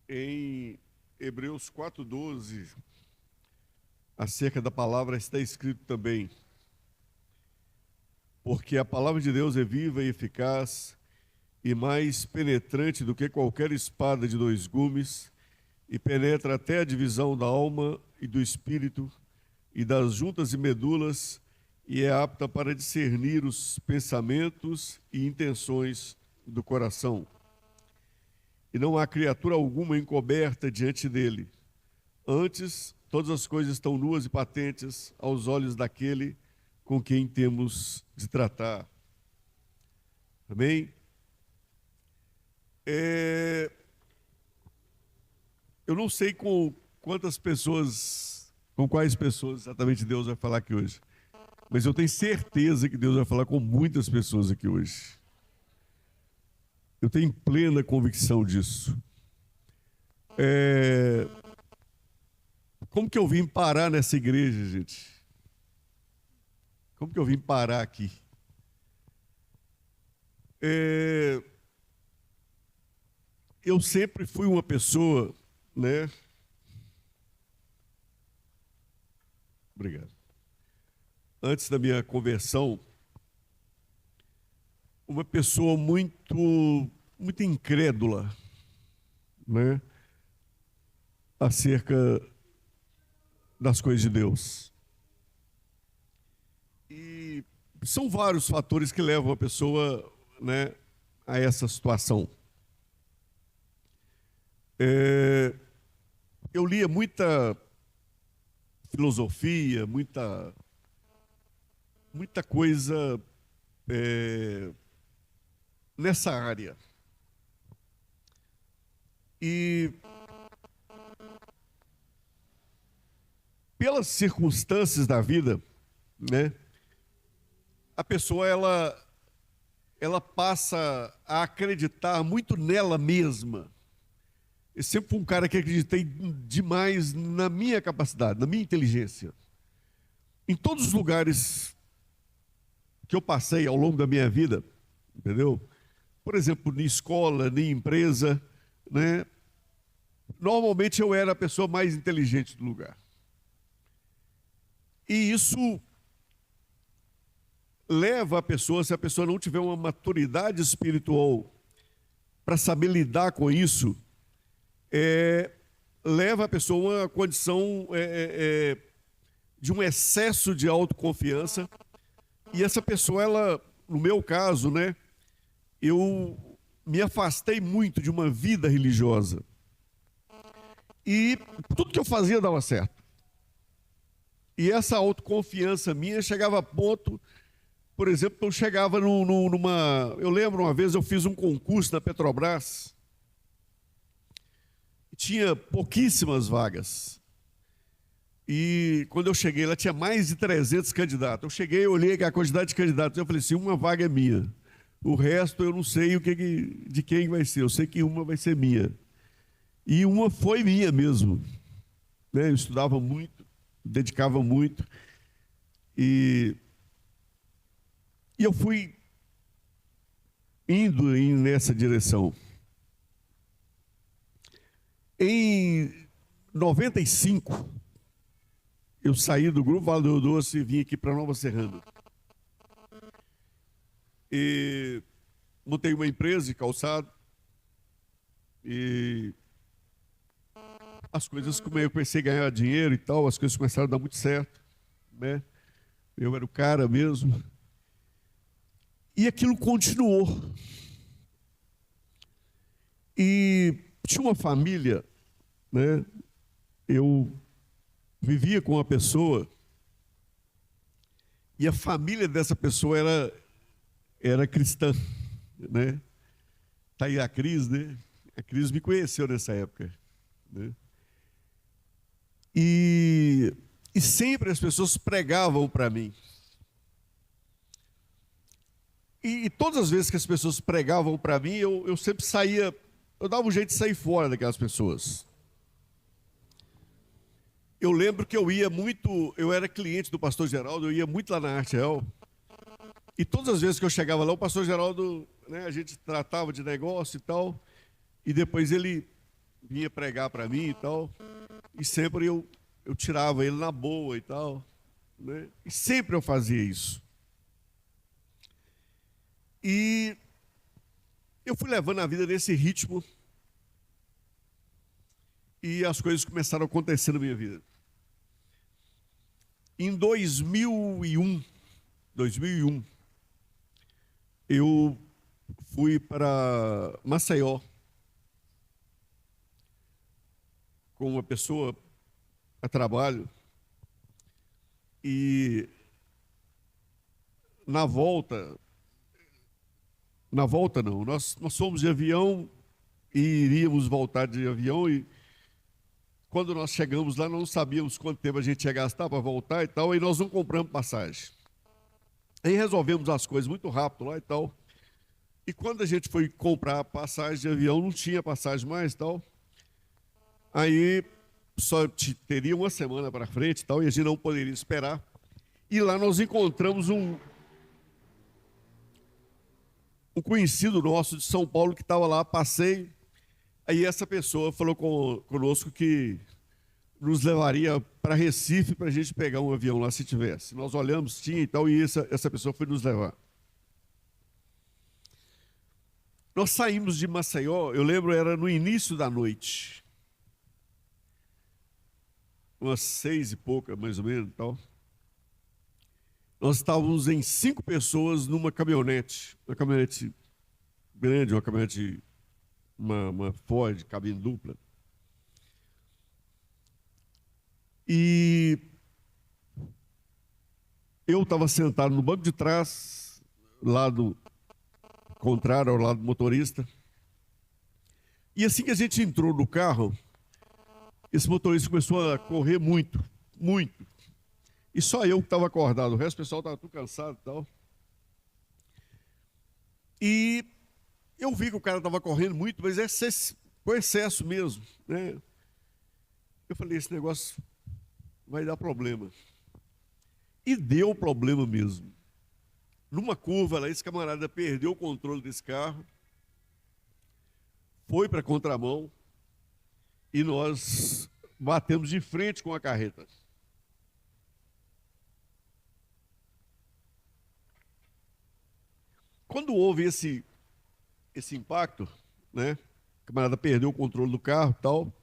Em Hebreus 4:12, acerca da palavra, está escrito também: porque a palavra de Deus é viva e eficaz e mais penetrante do que qualquer espada de dois gumes, e penetra até a divisão da alma e do espírito e das juntas e medulas, e é apta para discernir os pensamentos e intenções do coração. E não há criatura alguma encoberta diante dele. Antes, todas as coisas estão nuas e patentes aos olhos daquele com quem temos de tratar. Amém? Eu não sei com quantas pessoas, com quais pessoas exatamente Deus vai falar aqui hoje, mas eu tenho certeza que Deus vai falar com muitas pessoas aqui hoje. Eu tenho plena convicção disso. Como que eu vim parar nessa igreja, gente? Como que eu vim parar aqui? Eu sempre fui uma pessoa, né? Obrigado. Antes da minha conversão, uma pessoa muito incrédula, né? Acerca das coisas de Deus. E são vários fatores que levam a pessoa, né, a essa situação. Eu lia muita filosofia, muita coisa nessa área. E pelas circunstâncias da vida, né, a pessoa ela passa a acreditar muito nela mesma. Eu sempre fui um cara que acreditei demais na minha capacidade, na minha inteligência. Em todos os lugares que eu passei ao longo da minha vida, entendeu? Por exemplo, em escola, em empresa, né? Normalmente eu era a pessoa mais inteligente do lugar. E isso leva a pessoa, se a pessoa não tiver uma maturidade espiritual para saber lidar com isso, leva a pessoa a uma condição de um excesso de autoconfiança. E essa pessoa, ela, no meu caso, né, eu me afastei muito de uma vida religiosa. E tudo que eu fazia dava certo. E essa autoconfiança minha chegava a ponto, por exemplo, eu chegava numa... Eu lembro uma vez eu fiz um concurso na Petrobras, e tinha pouquíssimas vagas. E quando eu cheguei lá, tinha mais de 300 candidatos. Eu cheguei, olhei a quantidade de candidatos, eu falei assim, uma vaga é minha. O resto eu não sei de quem vai ser, eu sei que uma vai ser minha. E uma foi minha mesmo. Né? Eu estudava muito, dedicava muito. E eu fui indo nessa direção. Em 95, eu saí do Grupo Vale do Rio Doce e vim aqui para Nova Serrana. E montei uma empresa de calçado. E as coisas, como eu comecei a ganhar dinheiro e tal, as coisas começaram a dar muito certo, né? Eu era o cara mesmo. E aquilo continuou. E tinha uma família, né? Eu vivia com uma pessoa e a família dessa pessoa era cristã, né? Tá aí a Cris, né? A Cris me conheceu nessa época, né? E sempre as pessoas pregavam para mim. E todas as vezes que as pessoas pregavam para mim, eu sempre saía, eu dava um jeito de sair fora daquelas pessoas. Eu lembro que eu ia muito, eu era cliente do pastor Geraldo, eu ia muito lá na Artel. E todas as vezes que eu chegava lá, o pastor Geraldo, né, a gente tratava de negócio e tal, e depois ele vinha pregar para mim e tal, e sempre eu tirava ele na boa e tal, né? E sempre eu fazia isso. E eu fui levando a vida nesse ritmo e as coisas começaram a acontecer na minha vida. Em 2001, eu fui para Maceió com uma pessoa a trabalho e na volta não, nós fomos de avião e iríamos voltar de avião e quando nós chegamos lá não sabíamos quanto tempo a gente ia gastar para voltar e tal, e nós não compramos passagem. Aí resolvemos as coisas muito rápido lá e tal. E quando a gente foi comprar a passagem de avião, não tinha passagem mais e tal. Aí só teria uma semana para frente e tal, e a gente não poderia esperar. E lá nós encontramos um conhecido nosso de São Paulo que estava lá, passei. Aí essa pessoa falou conosco que nos levaria para Recife para a gente pegar um avião lá se tivesse. Nós olhamos, tinha e tal, e essa pessoa foi nos levar. Nós saímos de Maceió, eu lembro, era no início da noite. Umas 6 e pouca, mais ou menos, tal. Nós estávamos em 5 pessoas numa caminhonete grande, uma Ford, cabine dupla. E eu estava sentado no banco de trás, lado contrário ao lado do motorista. E assim que a gente entrou no carro, esse motorista começou a correr muito. E só eu que estava acordado, o resto do pessoal estava tudo cansado e tal. E eu vi que o cara estava correndo muito, mas foi excesso mesmo, né? Eu falei, esse negócio vai dar problema. E deu problema mesmo. Numa curva lá, esse camarada perdeu o controle desse carro, foi para a contramão e nós batemos de frente com a carreta. Quando houve esse impacto, né? O camarada perdeu o controle do carro e tal.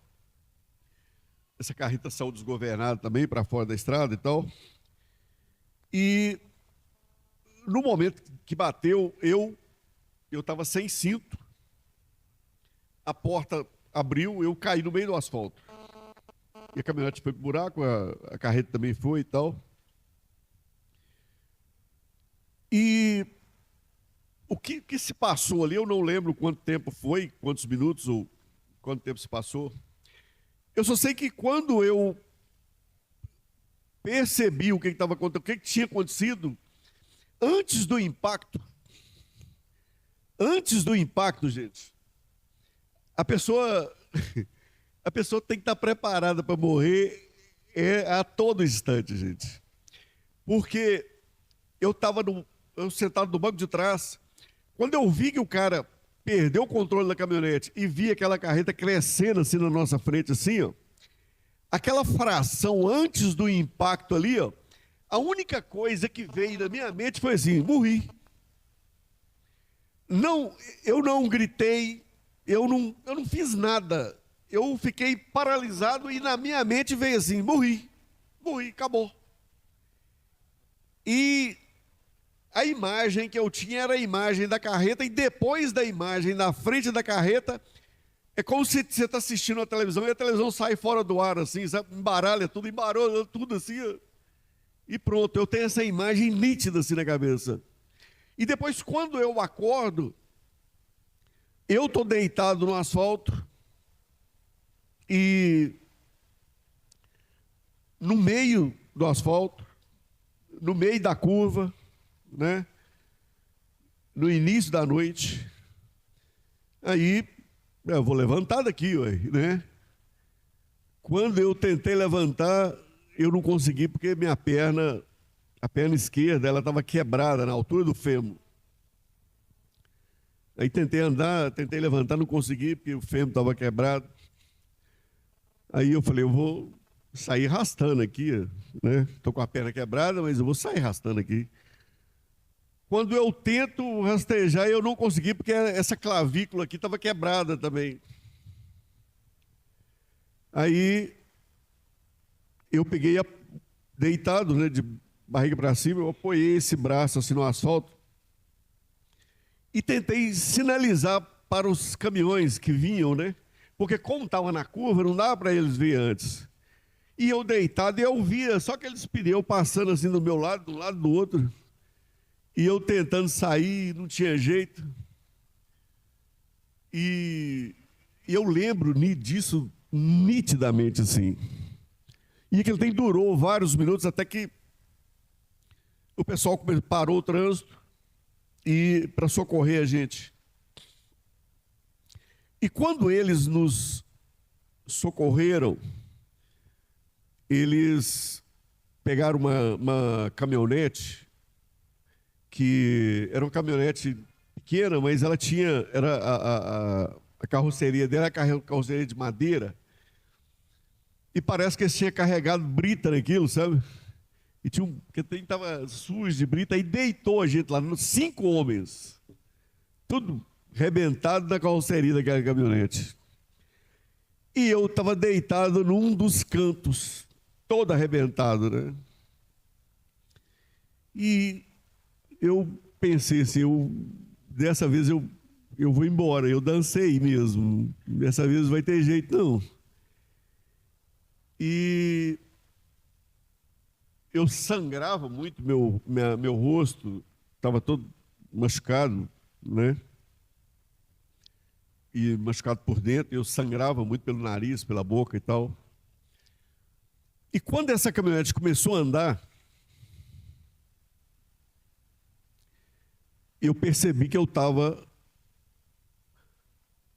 Essa carreta saiu desgovernada também para fora da estrada e tal. E no momento que bateu, eu estava sem cinto. A porta abriu, eu caí no meio do asfalto. E a caminhonete foi pro buraco, a carreta também foi e tal. E o que se passou ali, eu não lembro quanto tempo foi, quantos minutos ou quanto tempo se passou. Eu só sei que quando eu percebi o que estava acontecendo, o que tinha acontecido, antes do impacto, gente, a pessoa tem que estar preparada para morrer a todo instante, gente. Porque eu estava sentado no banco de trás, quando eu vi que o cara perdeu o controle da caminhonete e vi aquela carreta crescendo assim na nossa frente, assim, ó, aquela fração antes do impacto ali, ó, a única coisa que veio na minha mente foi assim, morri. Não, eu não gritei, eu não fiz nada. Eu fiquei paralisado e na minha mente veio assim, morri, acabou. E a imagem que eu tinha era a imagem da carreta, e depois da imagem na frente da carreta, é como se você está assistindo a televisão e a televisão sai fora do ar, assim, sabe? Embaralha tudo assim, e pronto, eu tenho essa imagem nítida assim na cabeça. E depois, quando eu acordo, eu estou deitado no asfalto, e no meio do asfalto, no meio da curva, né? No início da noite, aí eu vou levantar daqui, né? Quando eu tentei levantar, eu não consegui porque a perna esquerda, ela estava quebrada na altura do fêmur. Aí tentei levantar, não consegui porque o fêmur estava quebrado. Aí eu falei, eu vou sair arrastando aqui, né? Estou com a perna quebrada, mas eu vou sair arrastando aqui. Quando eu tento rastejar, eu não consegui, porque essa clavícula aqui estava quebrada também. Aí eu peguei, deitado, né, de barriga para cima, eu apoiei esse braço assim no asfalto e tentei sinalizar para os caminhões que vinham, né? Porque como estava na curva, não dava para eles ver antes. E eu deitado, e eu via só aqueles pneus passando assim do meu lado, do lado do outro. E eu tentando sair, não tinha jeito. E eu lembro disso nitidamente, assim. E aquele tempo durou vários minutos até que o pessoal parou o trânsito e para socorrer a gente. E quando eles nos socorreram, eles pegaram uma caminhonete, que era uma caminhonete pequena, mas ela tinha, a carroceria dela era carroceria de madeira, e parece que eles tinham carregado brita naquilo, sabe? E tinha que estava sujo de brita, e deitou a gente lá, 5 homens, tudo rebentado na carroceria daquela caminhonete. E eu estava deitado num dos cantos, todo arrebentado, né? E eu pensei assim, dessa vez eu vou embora, eu dancei mesmo, dessa vez não vai ter jeito não. E eu sangrava muito, meu rosto estava todo machucado, né? E machucado por dentro, eu sangrava muito pelo nariz, pela boca e tal. E quando essa caminhonete começou a andar, eu percebi que eu estava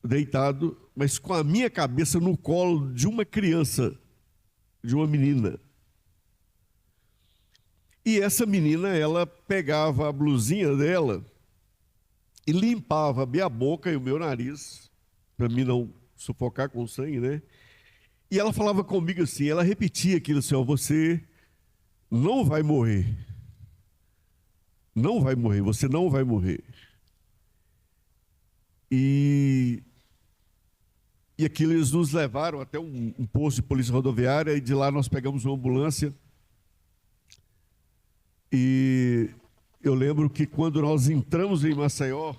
deitado, mas com a minha cabeça no colo de uma criança, de uma menina. E essa menina, ela pegava a blusinha dela e limpava a minha boca e o meu nariz, para mim não sufocar com sangue, né? E ela falava comigo assim, ela repetia aquilo assim, ó, você não vai morrer. Não vai morrer, você não vai morrer. E aquilo eles nos levaram até um posto de polícia rodoviária, e de lá nós pegamos uma ambulância. E eu lembro que quando nós entramos em Maceió,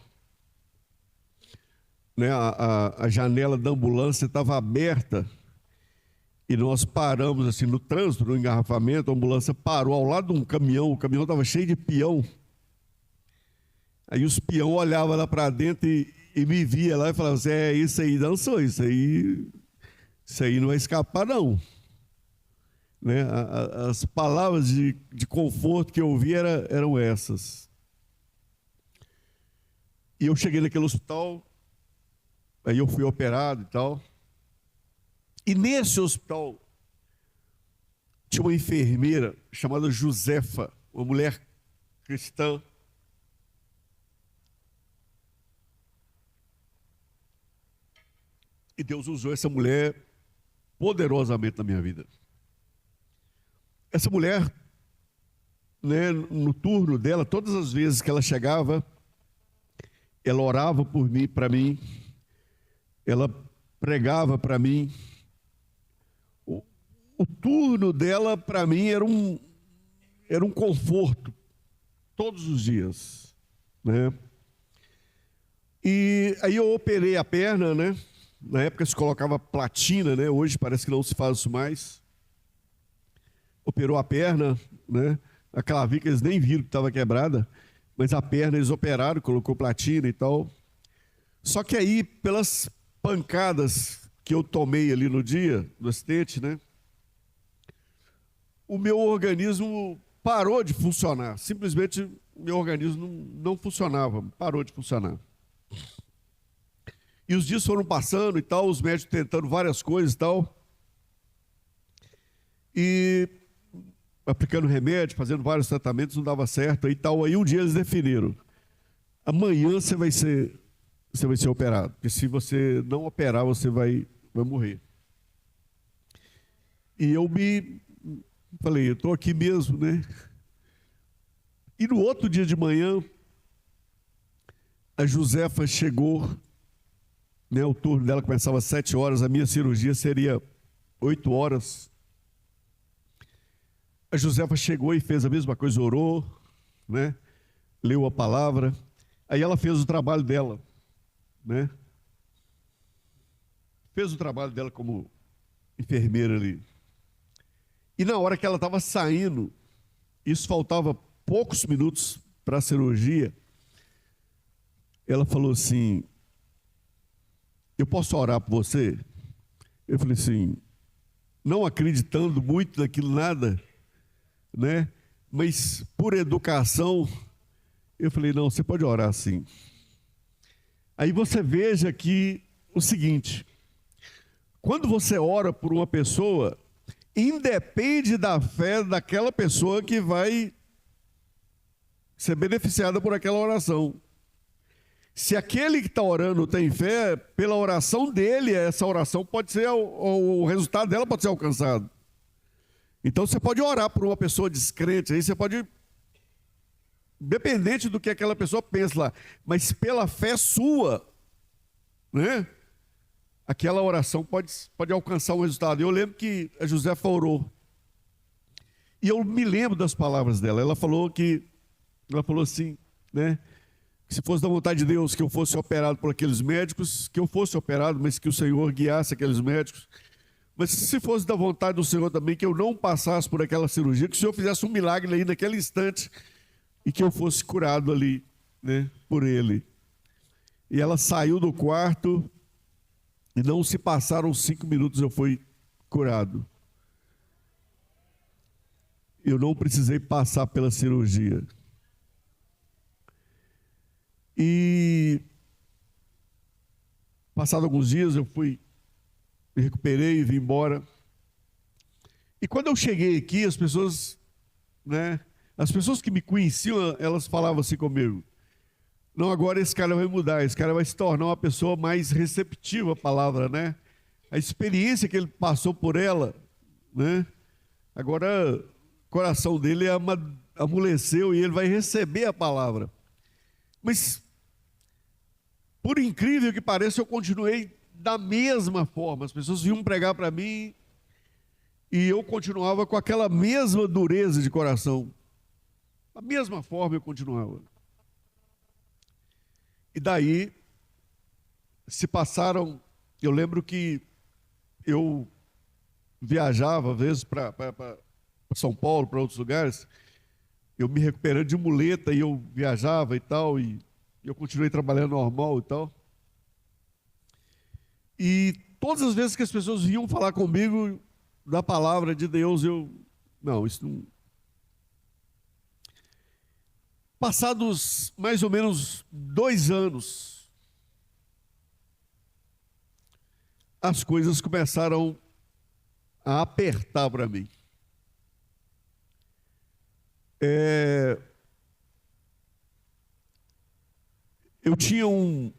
né, a janela da ambulância estava aberta, e nós paramos assim no trânsito, no engarrafamento, a ambulância parou ao lado de um caminhão, o caminhão estava cheio de peão. Aí os peão olhavam lá para dentro e me via lá e falavam assim, isso aí dançou, isso aí não vai escapar não. Né? As palavras de conforto que eu ouvi eram essas. E eu cheguei naquele hospital, aí eu fui operado e tal. E nesse hospital tinha uma enfermeira chamada Josefa, uma mulher cristã. E Deus usou essa mulher poderosamente na minha vida. Essa mulher, né, no turno dela, todas as vezes que ela chegava, ela orava por mim, para mim, ela pregava para mim. O turno dela, para mim, era um conforto, todos os dias, né? E aí eu operei a perna, né? Na época se colocava platina, né? Hoje parece que não se faz isso mais. Operou a perna, né? A clavícula eles nem viram que estava quebrada, mas a perna eles operaram, colocou platina e tal. Só que aí, pelas pancadas que eu tomei ali no dia do acidente, né? O meu organismo parou de funcionar. Simplesmente o meu organismo não funcionava, parou de funcionar. E os dias foram passando e tal, os médicos tentando várias coisas e tal. E aplicando remédio, fazendo vários tratamentos, não dava certo e tal. Aí um dia eles definiram: amanhã você vai ser operado, porque se você não operar, você vai morrer. E eu me falei, eu estou aqui mesmo, né? E no outro dia de manhã, a Josefa chegou, né? O turno dela começava às 7 horas, a minha cirurgia seria 8 horas. A Josefa chegou e fez a mesma coisa, orou, né? Leu a palavra. Aí ela fez o trabalho dela, né? Fez o trabalho dela como enfermeira ali. E na hora que ela estava saindo, isso faltava poucos minutos para a cirurgia, ela falou assim, eu posso orar por você? Eu falei assim, não acreditando muito naquilo nada, né? Mas por educação, eu falei, não, você pode orar sim. Aí você veja aqui o seguinte, quando você ora por uma pessoa, independe da fé daquela pessoa que vai ser beneficiada por aquela oração. Se aquele que está orando tem fé, pela oração dele, essa oração pode ser, o resultado dela pode ser alcançado. Então você pode orar por uma pessoa descrente, aí você pode, independente do que aquela pessoa pensa lá, mas pela fé sua, né? Aquela oração pode alcançar um resultado. Eu lembro que a Josefa orou. E eu me lembro das palavras dela. Ela falou assim, né? Que se fosse da vontade de Deus que eu fosse operado por aqueles médicos, que eu fosse operado, mas que o Senhor guiasse aqueles médicos. Mas se fosse da vontade do Senhor também, que eu não passasse por aquela cirurgia, que o Senhor fizesse um milagre ali naquele instante e que eu fosse curado ali, né? Por Ele. E ela saiu do quarto. E não se passaram 5 minutos, eu fui curado. Eu não precisei passar pela cirurgia. E, passado alguns dias, eu me recuperei e vim embora. E quando eu cheguei aqui, as pessoas, né, as pessoas que me conheciam, elas falavam assim comigo, não, agora esse cara vai mudar, esse cara vai se tornar uma pessoa mais receptiva à palavra, né? A experiência que ele passou por ela, né? Agora o coração dele amoleceu e ele vai receber a palavra. Mas, por incrível que pareça, eu continuei da mesma forma. As pessoas vinham pregar para mim e eu continuava com aquela mesma dureza de coração. Da mesma forma eu continuava. E daí, se passaram, eu lembro que eu viajava, às vezes, para São Paulo, para outros lugares, eu me recuperando de muleta e eu viajava e tal, e eu continuei trabalhando normal e tal. E todas as vezes que as pessoas vinham falar comigo da palavra de Deus, não, isso não... Passados mais ou menos 2 anos, as coisas começaram a apertar para mim. Eu tinha um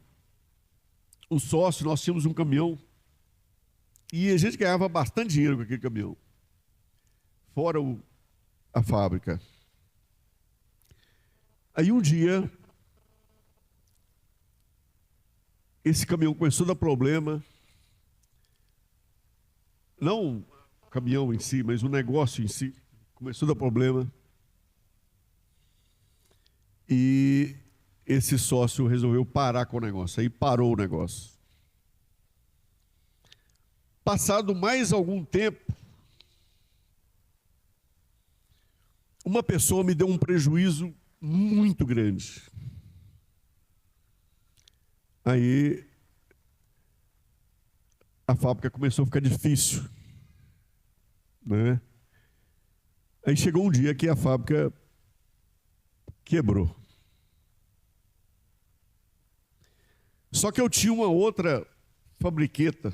sócio, nós tínhamos um caminhão, e a gente ganhava bastante dinheiro com aquele caminhão, fora a fábrica. Aí um dia, esse caminhão começou a dar problema, não o caminhão em si, mas o negócio em si, começou a dar problema. E esse sócio resolveu parar com o negócio, aí parou o negócio. Passado mais algum tempo, uma pessoa me deu um prejuízo muito grande. Aí a fábrica começou a ficar difícil, né? Aí chegou um dia que a fábrica quebrou. Só que eu tinha uma outra fabriqueta.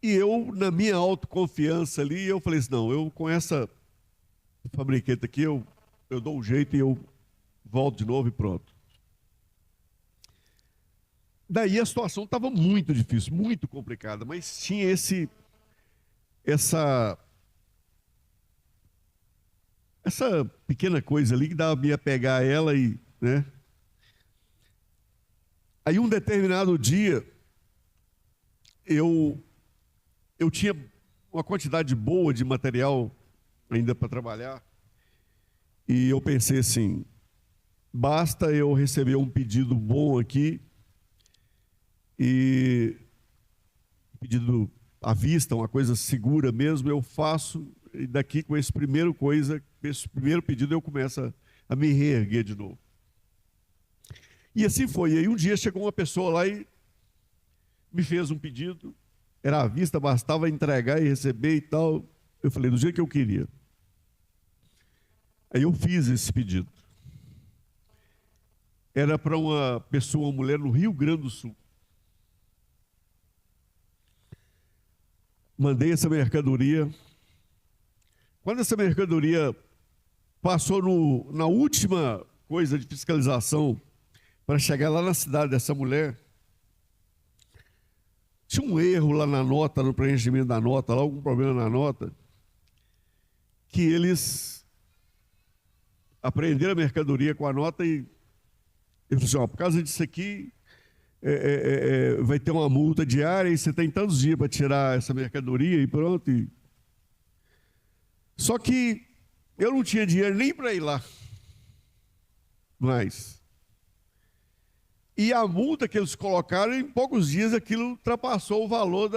E eu, na minha autoconfiança ali, eu falei assim, não, eu com essa fabriqueta aqui, eu dou um jeito e eu volto de novo e pronto. Daí a situação estava muito difícil, muito complicada, mas tinha essa pequena coisa ali que dava para pegar ela e, né? Aí um determinado dia eu tinha uma quantidade boa de material ainda para trabalhar e eu pensei assim, basta eu receber um pedido bom aqui e pedido à vista, uma coisa segura mesmo, eu faço e daqui com esse primeiro pedido eu começo a me reerguer de novo. E assim foi. E aí um dia chegou uma pessoa lá e me fez um pedido, era à vista, bastava entregar e receber e tal. Eu falei, do jeito que eu queria. Aí eu fiz esse pedido. Era para uma pessoa, uma mulher no Rio Grande do Sul. Mandei essa mercadoria. Quando essa mercadoria passou na última coisa de fiscalização para chegar lá na cidade dessa mulher, tinha um erro lá na nota, no preenchimento da nota, lá algum problema na nota, que eles apreenderam a mercadoria com a nota e eu falei assim, ó, por causa disso aqui, vai ter uma multa diária e você tem tantos dias para tirar essa mercadoria e pronto. Só que eu não tinha dinheiro nem para ir lá. Mas. E a multa que eles colocaram, em poucos dias, aquilo ultrapassou o valor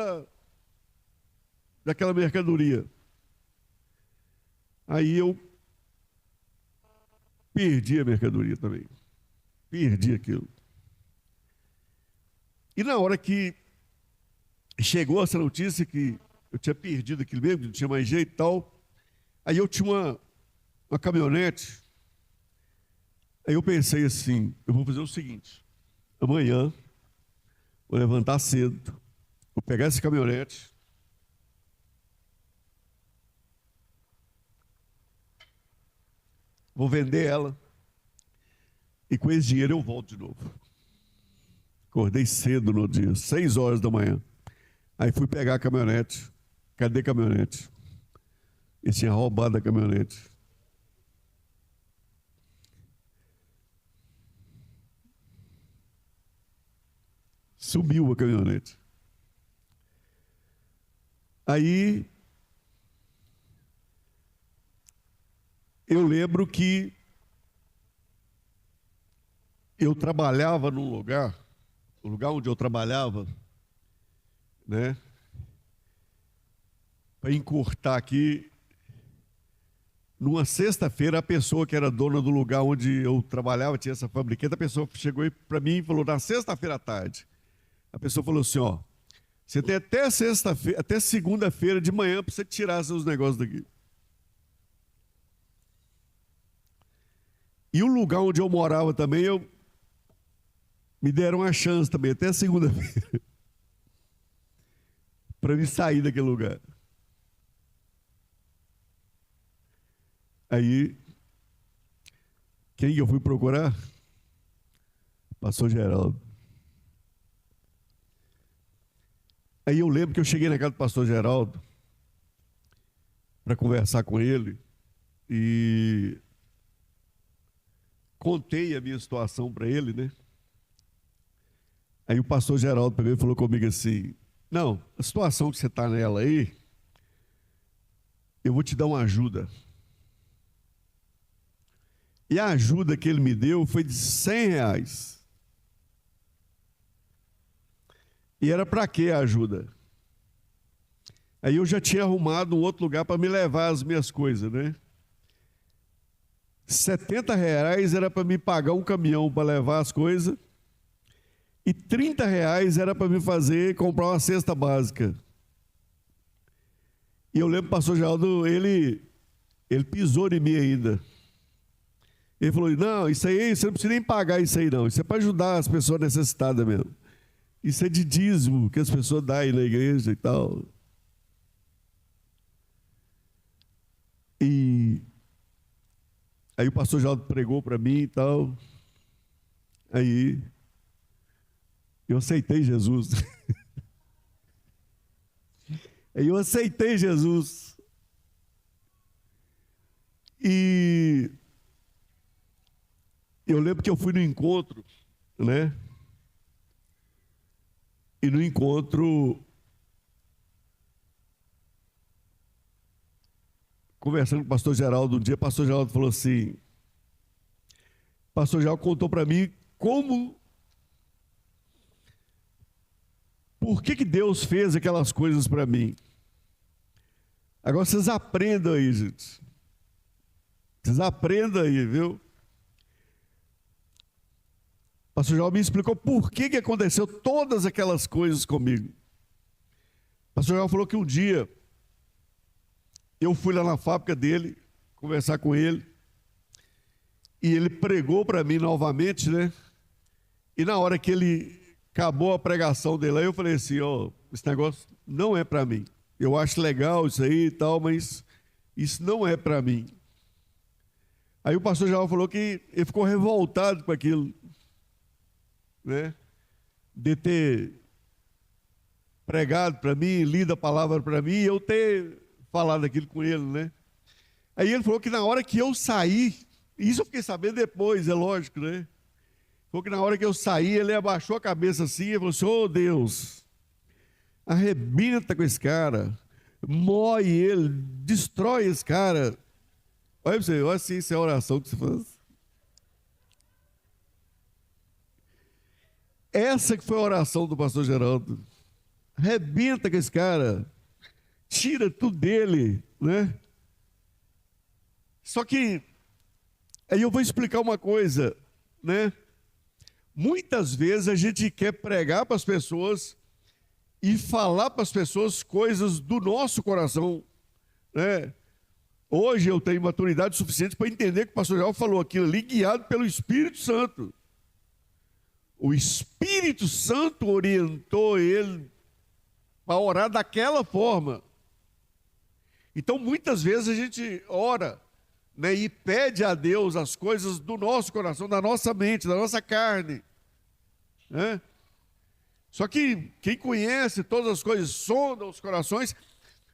daquela mercadoria. Aí eu perdi a mercadoria também. Perdi aquilo. E na hora que chegou essa notícia que eu tinha perdido aquilo mesmo, que não tinha mais jeito e tal, aí eu tinha uma caminhonete. Aí eu pensei assim, eu vou fazer o seguinte, amanhã vou levantar cedo, vou pegar essa caminhonete, vou vender ela e com esse dinheiro eu volto de novo. Acordei cedo no dia, 6 horas da manhã. Aí fui pegar a caminhonete. Cadê a caminhonete? Eles tinham roubado a caminhonete. Subiu a caminhonete. Aí eu lembro que eu trabalhava num lugar, o lugar onde eu trabalhava, né? Para encurtar aqui, numa sexta-feira, a pessoa que era dona do lugar onde eu trabalhava, tinha essa fabricante, a pessoa chegou para mim e falou, na sexta-feira à tarde, a pessoa falou assim, ó, você tem até sexta-feira, até segunda-feira de manhã para você tirar seus negócios daqui. E o lugar onde eu morava também, me deram uma chance também, até segunda-feira, para me sair daquele lugar. Aí, quem eu fui procurar? Pastor Geraldo. Aí eu lembro que eu cheguei na casa do pastor Geraldo para conversar com ele e contei a minha situação para ele, né? Aí o pastor Geraldo pegou e falou comigo assim, não, a situação que você está nela aí, eu vou te dar uma ajuda. E a ajuda que ele me deu foi de R$100. E era para quê a ajuda? Aí eu já tinha arrumado um outro lugar para me levar as minhas coisas, né? R$70 era para me pagar um caminhão para levar as coisas e R$30 era para me comprar uma cesta básica. E eu lembro que o pastor Geraldo, ele pisou em mim ainda. Ele falou, não, isso aí, você não precisa nem pagar isso aí não, isso é para ajudar as pessoas necessitadas mesmo. Isso é de dízimo que as pessoas dão aí na igreja e tal. E aí o pastor Geraldo pregou para mim e tal. Aí Eu aceitei Jesus. Eu aceitei Jesus. E eu lembro que eu fui no encontro, né? E no encontro, conversando com o pastor Geraldo, um dia o pastor Geraldo falou assim, o pastor Geraldo contou para mim por que Deus fez aquelas coisas para mim. Agora vocês aprendam aí, gente. Vocês aprendam aí, viu? O pastor Geraldo me explicou por que aconteceu todas aquelas coisas comigo. O pastor Geraldo falou que um dia eu fui lá na fábrica dele, conversar com ele, e ele pregou para mim novamente, né? E na hora que ele acabou a pregação dele, aí eu falei assim, ó, esse negócio não é para mim. Eu acho legal isso aí e tal, mas isso não é para mim. Aí o pastor Geraldo falou que ele ficou revoltado com aquilo, né? De ter pregado para mim, lido a palavra para mim, e eu ter falado aquilo com ele, né? Aí ele falou que na hora que eu saí, isso eu fiquei sabendo depois, é lógico, né? Falou que na hora que eu saí, ele abaixou a cabeça assim e falou assim, ô Deus, arrebenta com esse cara, moe ele, destrói esse cara. Olha pra você, olha assim, isso é a oração que você faz. Essa que foi a oração do pastor Geraldo. Arrebenta com esse cara, tira tudo dele, né? Só que, aí eu vou explicar uma coisa, né? Muitas vezes a gente quer pregar para as pessoas e falar para as pessoas coisas do nosso coração, né? Hoje eu tenho maturidade suficiente para entender que o pastor Geraldo falou aquilo ali, guiado pelo Espírito Santo. O Espírito Santo orientou ele para orar daquela forma. Então, muitas vezes a gente ora, né, e pede a Deus as coisas do nosso coração, da nossa mente, da nossa carne, né? Só que quem conhece todas as coisas, sonda os corações,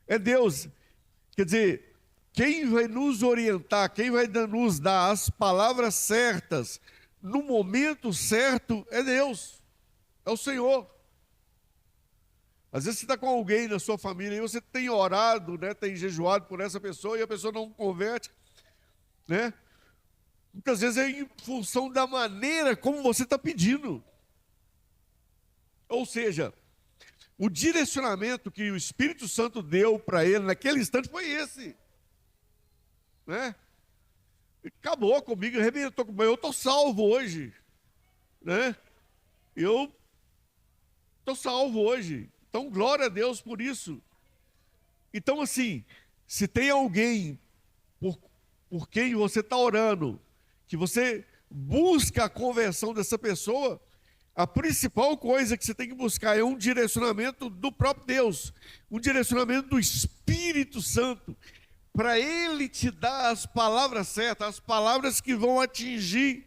é Deus. Quer dizer, quem vai nos orientar, quem vai nos dar as palavras certas, no momento certo, é Deus, é o Senhor. Às vezes você está com alguém na sua família e você tem orado, né, tem jejuado por essa pessoa e a pessoa não converte, né? Muitas vezes é em função da maneira como você está pedindo. Ou seja, o direcionamento que o Espírito Santo deu para ele naquele instante foi esse, né? Acabou comigo, arrebentou comigo. Eu estou salvo hoje, né? Eu estou salvo hoje. Então, glória a Deus por isso. Então, assim, se tem alguém por quem você está orando, que você busca a conversão dessa pessoa, a principal coisa que você tem que buscar é um direcionamento do próprio Deus, um direcionamento do Espírito Santo, para Ele te dar as palavras certas, as palavras que vão atingir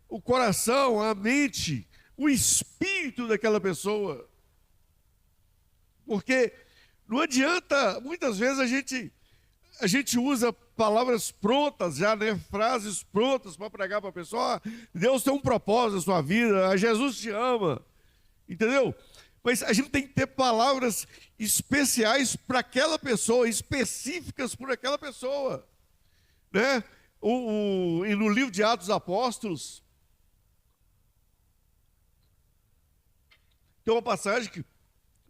o coração, a mente, o espírito daquela pessoa. Porque não adianta, muitas vezes a gente usa palavras prontas já, né? Frases prontas para pregar para a pessoa. Ah, Deus tem um propósito na sua vida, Jesus te ama, entendeu? Mas a gente tem que ter palavras especiais para aquela pessoa, específicas por aquela pessoa, né? E no livro de Atos dos Apóstolos, tem uma passagem que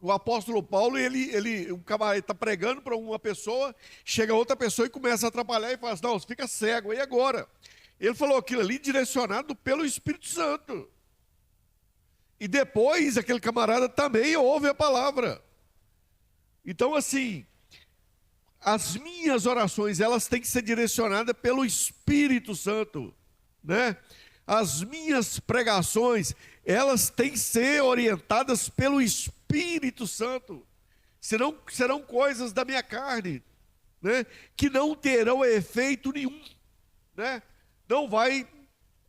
o apóstolo Paulo, o camarada está pregando para uma pessoa, chega outra pessoa e começa a atrapalhar e fala assim, não, você fica cego, e agora? Ele falou aquilo ali direcionado pelo Espírito Santo. E depois aquele camarada também ouve a palavra. Então, assim, as minhas orações, elas têm que ser direcionadas pelo Espírito Santo, né? As minhas pregações, elas têm que ser orientadas pelo Espírito Santo. Senão serão coisas da minha carne, né? Que não terão efeito nenhum, né? Não vai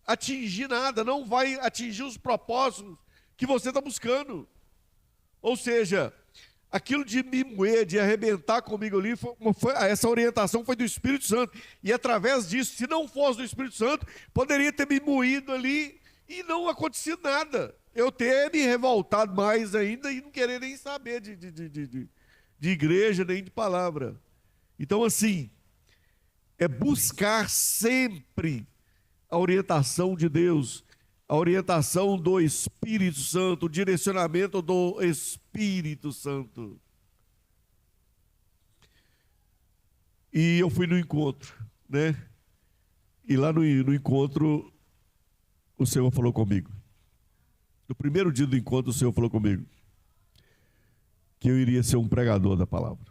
atingir nada, não vai atingir os propósitos que você está buscando. Ou seja, aquilo de me moer, de arrebentar comigo ali, essa orientação foi do Espírito Santo. E através disso, se não fosse do Espírito Santo, poderia ter me moído ali e não acontecido nada. Eu ter me revoltado mais ainda e não querer nem saber de igreja, nem de palavra. Então, assim, é buscar sempre a orientação de Deus, a orientação do Espírito Santo, o direcionamento do Espírito Santo. E eu fui no encontro, né? E lá no encontro, o Senhor falou comigo. No primeiro dia do encontro, o Senhor falou comigo que eu iria ser um pregador da palavra.